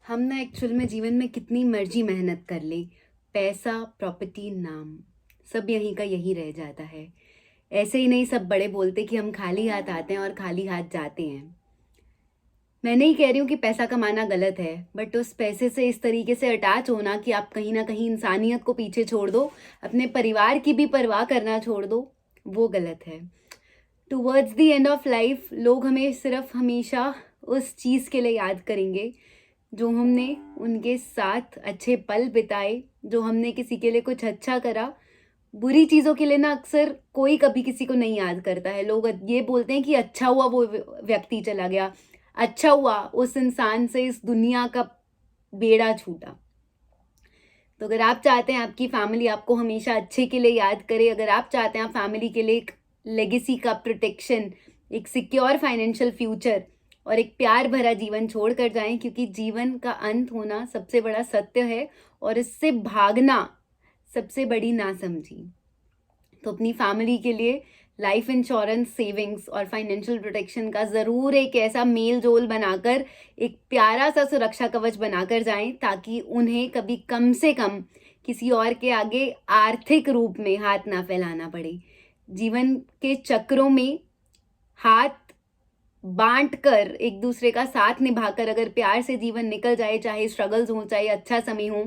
हम ना एक्चुअल में जीवन में कितनी मर्जी मेहनत कर ले, पैसा, प्रॉपर्टी, नाम, सब यहीं का यहीं रह जाता है। ऐसे ही नहीं सब बड़े बोलते कि हम खाली हाथ आते हैं और खाली हाथ जाते हैं। मैं नहीं कह रही हूँ कि पैसा कमाना गलत है, बट उस पैसे से इस तरीके से अटैच होना कि आप कहीं ना कहीं इंसानियत को पीछे छोड़ दो, अपने परिवार की भी परवाह करना छोड़ दो, वो गलत है। Towards the end of life लोग हमें सिर्फ हमेशा उस चीज़ के लिए याद करेंगे जो हमने उनके साथ अच्छे पल बिताए, जो हमने किसी के लिए कुछ अच्छा करा। बुरी चीज़ों के लिए ना अक्सर कोई कभी किसी को नहीं याद करता है। लोग ये बोलते हैं कि अच्छा हुआ वो व्यक्ति चला गया, अच्छा हुआ उस इंसान से इस दुनिया का बेड़ा छूटा। तो अगर आप चाहते हैं आपकी फैमिली आपको हमेशा अच्छे के लिए याद करे, अगर आप चाहते हैं आप फैमिली के लिए एक लेगेसी का प्रोटेक्शन, एक सिक्योर फाइनेंशियल फ्यूचर और एक प्यार भरा जीवन छोड़ कर जाएं, क्योंकि जीवन का अंत होना सबसे बड़ा सत्य है और इससे भागना सबसे बड़ी नासमझी। तो अपनी फैमिली के लिए लाइफ इंश्योरेंस, सेविंग्स और फाइनेंशियल प्रोटेक्शन का ज़रूर एक ऐसा मेल जोल बनाकर, एक प्यारा सा सुरक्षा कवच बनाकर जाएं, ताकि उन्हें कभी कम से कम किसी और के आगे आर्थिक रूप में हाथ ना फैलाना पड़े। जीवन के चक्रों में हाथ बांट कर, एक दूसरे का साथ निभाकर अगर प्यार से जीवन निकल जाए, चाहे स्ट्रगल्स हो चाहे अच्छा समय हो,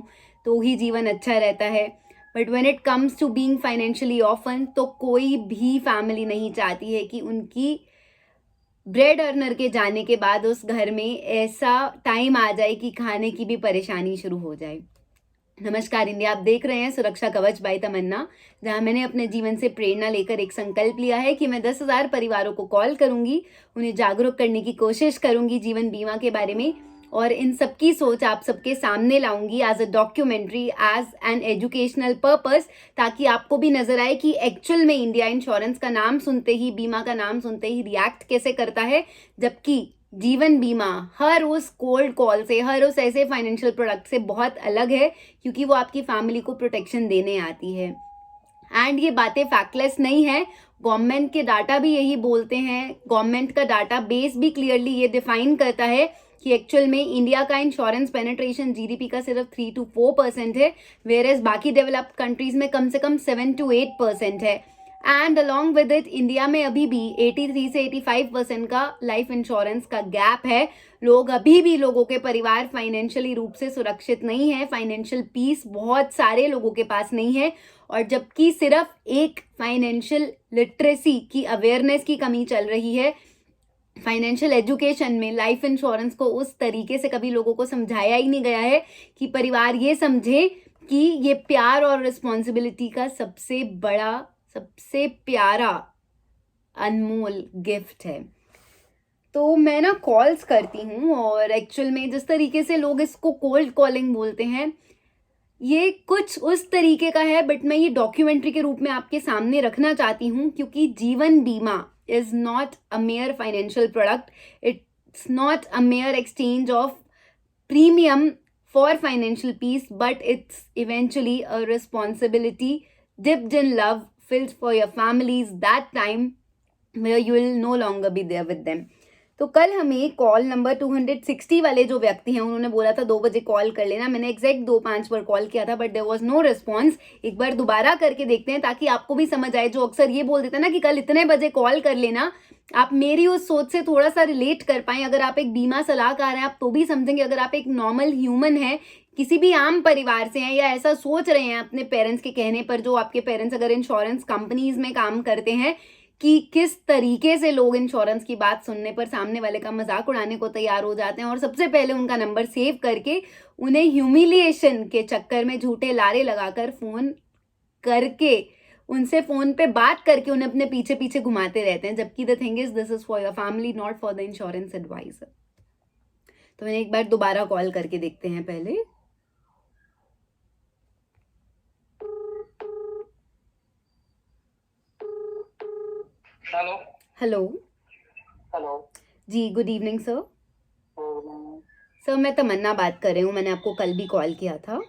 तो ही जीवन अच्छा रहता है। But when it comes to being financially often, तो कोई भी फैमिली नहीं चाहती है कि उनकी ब्रेड अर्नर के जाने के बाद उस घर में ऐसा टाइम आ जाए कि खाने की भी परेशानी शुरू हो जाए। नमस्कार इंडिया, आप देख रहे हैं सुरक्षा कवच बाय तमन्ना, जहां मैंने अपने जीवन से प्रेरणा लेकर एक संकल्प लिया है कि मैं 10,000 परिवारों को कॉल करूंगी, उन्हें जागरूक करने की कोशिश करूंगी जीवन बीमा के बारे में, और इन सबकी सोच आप सबके सामने लाऊंगी as a documentary, as an educational purpose, ताकि आपको भी नजर आए कि एक्चुअल में इंडिया इंश्योरेंस का नाम सुनते ही, बीमा का नाम सुनते ही रिएक्ट कैसे करता है, जबकि जीवन बीमा हर उस कोल्ड कॉल से, हर उस ऐसे फाइनेंशियल प्रोडक्ट से बहुत अलग है, क्योंकि वो आपकी फैमिली को प्रोटेक्शन देने आती है। एंड ये बातें फैक्टलेस नहीं है, गवर्नमेंट के डाटा भी यही बोलते हैं। गवर्नमेंट का डाटा बेस भी क्लियरली ये डिफाइन करता है कि एक्चुअल में इंडिया का इंश्योरेंस पेनिट्रेशन जीडीपी का सिर्फ 3 to 4% है, वेयर एज बाकी डेवलप्ड कंट्रीज में कम से कम 7 to 8% है। And along with it India में अभी भी 83 से 85% का लाइफ इंश्योरेंस का गैप है। लोग अभी भी, लोगों के परिवार फाइनेंशियली रूप से सुरक्षित नहीं है, फाइनेंशियल पीस बहुत सारे लोगों के पास नहीं है, और जबकि सिर्फ एक फाइनेंशियल लिटरेसी की अवेयरनेस की कमी चल रही है। फाइनेंशियल एजुकेशन में लाइफ इंश्योरेंस को उस तरीके से कभी लोगों को समझाया ही नहीं गया है कि परिवार ये समझे कि ये प्यार और रिस्पॉन्सिबिलिटी का सबसे बड़ा, सबसे प्यारा, अनमोल गिफ्ट है। तो मैं ना कॉल्स करती हूँ, और एक्चुअल में जिस तरीके से लोग इसको कोल्ड कॉलिंग बोलते हैं, ये कुछ उस तरीके का है, बट मैं ये डॉक्यूमेंट्री के रूप में आपके सामने रखना चाहती हूँ, क्योंकि जीवन बीमा is not a mere financial product, it's not a mere exchange of premium for financial peace, but it's eventually a responsibility dipped in love, filled for your families that time where you will no longer be there with them. तो कल हमें call number 260 वाले जो व्यक्ति हैं, उन्होंने बोला था 2 बजे कॉल कर लेना। मैंने एग्जैक्ट 2:05 पर कॉल किया था, but there was no response. एक बार दोबारा करके देखते हैं, ताकि आपको भी समझ आए। जो अक्सर ये बोल देते हैं ना कि कल इतने बजे कॉल कर लेना, आप मेरी उस सोच से थोड़ा सा रिलेट कर पाए। अगर आप एक बीमा सलाहकार हैं, आप तो भी समझेंगे। अगर आप एक नॉर्मल ह्यूमन हैं, किसी भी आम परिवार से हैं, या ऐसा सोच रहे हैं अपने पेरेंट्स के कहने पर, जो आपके पेरेंट्स अगर इंश्योरेंस कंपनीज में काम करते हैं, कि किस तरीके से लोग इंश्योरेंस की बात सुनने पर सामने वाले का मजाक उड़ाने को तैयार हो जाते हैं, और सबसे पहले उनका नंबर सेव करके उन्हें ह्यूमिलिएशन के चक्कर में झूठे लारे लगाकर फोन करके, उनसे फोन पे बात करके उन्हें अपने पीछे पीछे घुमाते रहते हैं। जबकि the thing is, this is for your family, not for the insurance adviser. तो मैंने एक बार दोबारा कॉल करके देखते हैं पहले। हेलो। हेलो। हेलो। जी, गुड इवनिंग सर। सर, मैं तमन्ना बात कर रही हूँ, मैंने आपको कल भी कॉल किया था।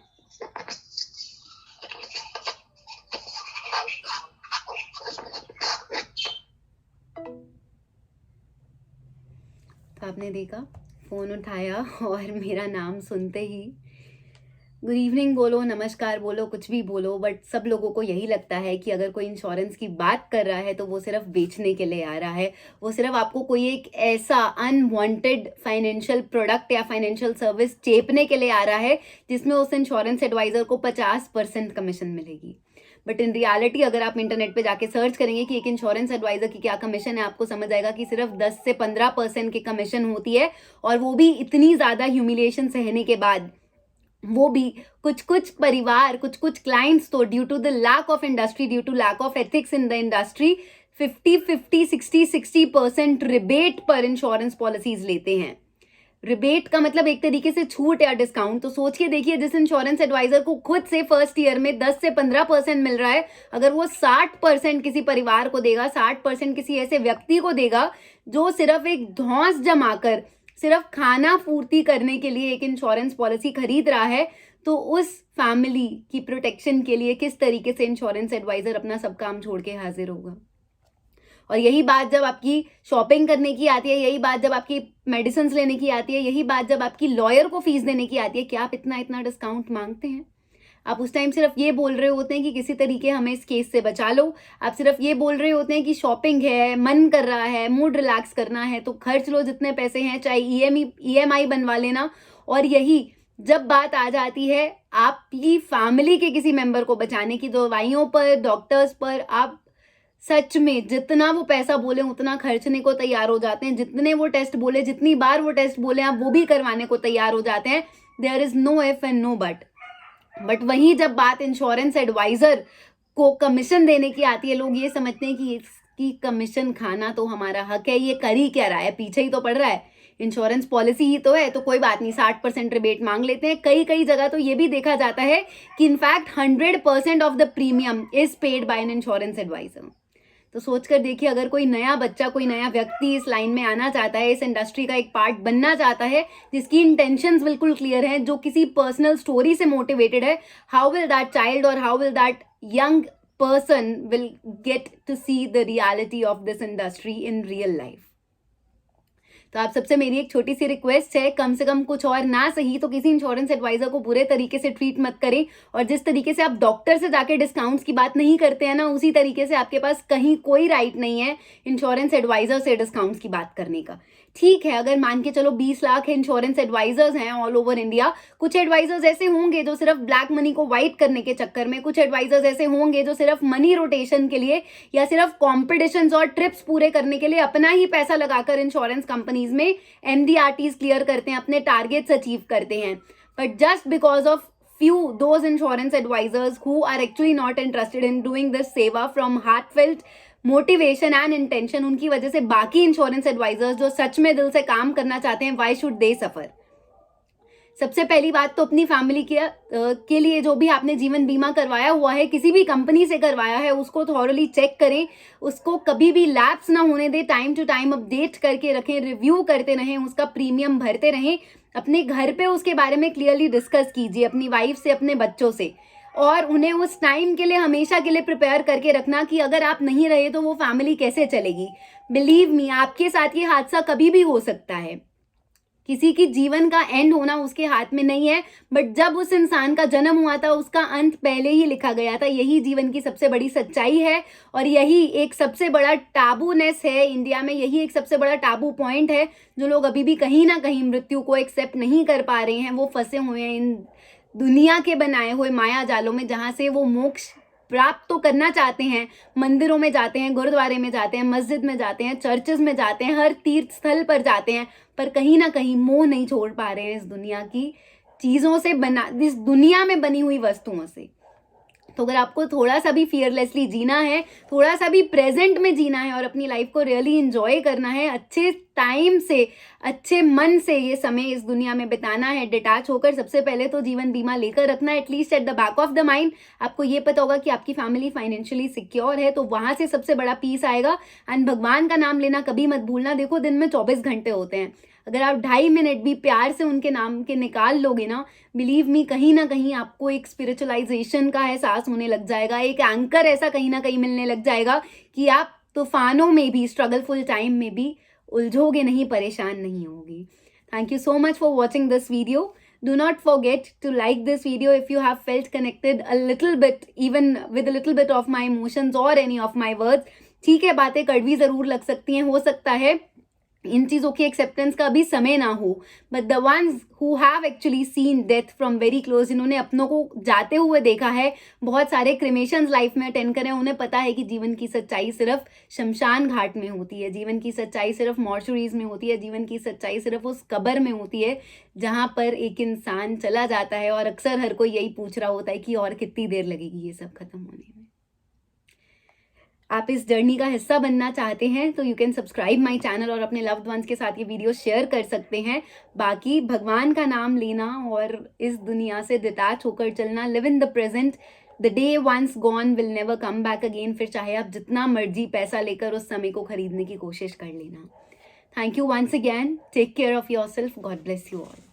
तो आपने देखा फ़ोन उठाया और मेरा नाम सुनते ही गुड इवनिंग बोलो, नमस्कार बोलो, कुछ भी बोलो, बट सब लोगों को यही लगता है कि अगर कोई इंश्योरेंस की बात कर रहा है तो वो सिर्फ बेचने के लिए आ रहा है। वो सिर्फ आपको कोई एक ऐसा अनवांटेड फाइनेंशियल प्रोडक्ट या फाइनेंशियल सर्विस चेपने के लिए आ रहा है जिसमें उस इंश्योरेंस एडवाइज़र को 50% कमीशन मिलेगी। बट इन रियलिटी अगर आप इंटरनेट पे जाके सर्च करेंगे कि एक इंश्योरेंस एडवाइज़र की क्या कमीशन है, आपको समझ आएगा कि सिर्फ 10 से 15% की कमीशन होती है, और वो भी इतनी ज़्यादा ह्यूमिलिएशन सहने के बाद। वो भी कुछ कुछ परिवार, कुछ कुछ क्लाइंट्स तो due to the lack of industry, due to lack of ethics in the industry 50-50, 60-60% rebate पर इंश्योरेंस पॉलिसीज लेते हैं। रिबेट का मतलब एक तरीके से छूट या डिस्काउंट। तो सोच के देखिए, जिस इंश्योरेंस एडवाइजर को खुद से फर्स्ट ईयर में 10 से 15% मिल रहा है, अगर वो 60% किसी परिवार को देगा, 60% किसी ऐसे व्यक्ति को देगा जो सिर्फ एक धौंस जमाकर सिर्फ खाना पूर्ति करने के लिए एक इंश्योरेंस पॉलिसी खरीद रहा है, तो उस फैमिली की प्रोटेक्शन के लिए किस तरीके से इंश्योरेंस एडवाइजर अपना सब काम छोड़ के हाजिर होगा। और यही बात जब आपकी शॉपिंग करने की आती है, यही बात जब आपकी मेडिसिन लेने की आती है, यही बात जब आपकी लॉयर को फीस देने की आती है, क्या आप इतना इतना डिस्काउंट मांगते हैं? आप उस टाइम सिर्फ ये बोल रहे होते हैं कि किसी तरीके हमें इस केस से बचा लो। आप सिर्फ ये बोल रहे होते हैं कि शॉपिंग है, मन कर रहा है, मूड रिलैक्स करना है तो खर्च लो जितने पैसे हैं, चाहे ईएमआई बनवा लेना। और यही जब बात आ जाती है आपकी फैमिली के किसी मेंबर को बचाने की, दवाइयों पर, डॉक्टर्स पर, आप सच में जितना वो पैसा बोले उतना खर्चने को तैयार हो जाते हैं। जितने वो टेस्ट बोले, जितनी बार वो टेस्ट बोले, आप वो भी करवाने को तैयार हो जाते हैं। There is no if and no but वहीं जब बात इंश्योरेंस एडवाइजर को कमीशन देने की आती है, लोग ये समझते हैं कि इसकी कमीशन खाना तो हमारा हक है, ये कर ही क्या रहा है, पीछे ही तो पड़ रहा है, इंश्योरेंस पॉलिसी ही तो है, तो कोई बात नहीं, 60% रिबेट मांग लेते हैं। कई कई जगह तो ये भी देखा जाता है कि in fact 100% of the premium is paid by an insurance adviser. तो सोचकर देखिए, अगर कोई नया बच्चा, कोई नया व्यक्ति इस लाइन में आना चाहता है, इस इंडस्ट्री का एक पार्ट बनना चाहता है, जिसकी इंटेंशंस बिल्कुल क्लियर हैं, जो किसी पर्सनल स्टोरी से मोटिवेटेड है, हाउ विल दैट चाइल्ड और how will that young person will get to see the reality of this industry in real life। तो आप सबसे मेरी एक छोटी सी रिक्वेस्ट है, कम से कम कुछ और ना सही तो किसी इंश्योरेंस एडवाइजर को बुरे तरीके से ट्रीट मत करें। और जिस तरीके से आप डॉक्टर से जाके डिस्काउंट्स की बात नहीं करते हैं ना, उसी तरीके से आपके पास कहीं कोई राइट नहीं है इंश्योरेंस एडवाइजर से डिस्काउंट्स की बात करने का। ठीक है, अगर मान के चलो 20 लाख इंश्योरेंस एडवाइजर्स हैं ऑल ओवर इंडिया, कुछ एडवाइजर्स ऐसे होंगे जो सिर्फ ब्लैक मनी को वाइट करने के चक्कर में, कुछ एडवाइजर्स ऐसे होंगे जो सिर्फ मनी रोटेशन के लिए या सिर्फ कॉम्पिटिशन्स और ट्रिप्स पूरे करने के लिए अपना ही पैसा लगाकर इंश्योरेंस कंपनीज में एमडीआरटीज क्लियर करते हैं, अपने टारगेट्स अचीव करते हैं। But just because of few those insurance advisors who are actually not interested in doing this seva from heartfelt motivation and intention, उनकी वजह से बाकी इंश्योरेंस एडवाइजर्स जो सच में दिल से काम करना चाहते हैं, why should they suffer? सबसे पहली बात तो अपनी फैमिली के लिए जो भी आपने जीवन बीमा करवाया हुआ है, किसी भी कंपनी से करवाया है, उसको थॉरली चेक करें, उसको कभी भी लैप्स ना होने दें, टाइम टू टाइम अपडेट करके रखें, रिव्यू करते रहें, उसका प्रीमियम भरते रहें। अपने घर पे उसके बारे में क्लियरली डिस्कस कीजिए अपनी वाइफ से, अपने बच्चों से, और उन्हें उस टाइम के लिए हमेशा के लिए प्रिपेयर करके रखना कि अगर आप नहीं रहे तो वो फैमिली कैसे चलेगी। बिलीव मी, आपके साथ ये हादसा कभी भी हो सकता है, किसी की जीवन का एंड होना उसके हाथ में नहीं है, बट जब उस इंसान का जन्म हुआ था उसका अंत पहले ही लिखा गया था। यही जीवन की सबसे बड़ी सच्चाई है और यही एक सबसे बड़ा टाबूनेस है इंडिया में, यही एक सबसे बड़ा टाबू पॉइंट है जो लोग अभी भी कहीं ना कहीं मृत्यु को एक्सेप्ट नहीं कर पा रहे हैं। वो फंसे हुए हैं इन दुनिया के बनाए हुए माया जालों में, जहाँ से वो मोक्ष प्राप्त तो करना चाहते हैं, मंदिरों में जाते हैं, गुरुद्वारे में जाते हैं, मस्जिद में जाते हैं, चर्चेज में जाते हैं, हर तीर्थ स्थल पर जाते हैं, पर कहीं ना कहीं मोह नहीं छोड़ पा रहे हैं इस दुनिया की चीज़ों से, इस दुनिया में बनी हुई वस्तुओं से। तो अगर आपको थोड़ा सा भी फियरलेसली जीना है, थोड़ा सा भी प्रेजेंट में जीना है और अपनी लाइफ को रियली एंजॉय करना है, अच्छे टाइम से, अच्छे मन से ये समय इस दुनिया में बिताना है, डिटैच होकर, सबसे पहले तो जीवन बीमा लेकर रखना, at least at the back of the mind. आपको ये पता होगा कि आपकी फैमिली फाइनेंशियली सिक्योर है, तो वहाँ से सबसे बड़ा पीस आएगा। एंड भगवान का नाम लेना कभी मत भूलना। देखो, दिन में 24 घंटे होते हैं, अगर आप 2.5 मिनट भी प्यार से उनके नाम के निकाल लोगे ना, बिलीव मी, कहीं ना कहीं आपको एक स्पिरिचुअलाइजेशन का एहसास होने लग जाएगा, एक एंकर ऐसा कहीं ना कहीं मिलने लग जाएगा कि आप तूफानों में भी, स्ट्रगलफुल टाइम में भी उलझोगे नहीं, परेशान नहीं होगी। Thank you so much for watching this video. Do not forget to like this video if you have felt connected a little bit, even with a little bit of my emotions or any of my words. ठीक है, बातें कड़वी ज़रूर लग सकती हैं, हो सकता है इन चीज़ों की एक्सेप्टेंस का भी समय ना हो, but the ones who have actually seen death from very close, जिन्होंने अपनों को जाते हुए देखा है, बहुत सारे क्रिमेशंस लाइफ में अटेंड करें, उन्हें पता है कि जीवन की सच्चाई सिर्फ शमशान घाट में होती है, जीवन की सच्चाई सिर्फ मॉर्चुरीज में होती है, जीवन की सच्चाई सिर्फ उस कब्र में होती है जहाँ पर एक इंसान चला जाता है और अक्सर हर कोई यही पूछ रहा होता है कि और कितनी देर लगेगी ये सब खत्म होने में। आप इस जर्नी का हिस्सा बनना चाहते हैं तो you can subscribe my channel और अपने लव्ड वंस के साथ ये वीडियो शेयर कर सकते हैं। बाकी भगवान का नाम लेना और इस दुनिया से डिटैच होकर चलना, live in the present, the day once gone will never come back again. फिर चाहे आप जितना मर्जी पैसा लेकर उस समय को खरीदने की कोशिश कर लेना। Thank you once again, take care of yourself, God bless you all.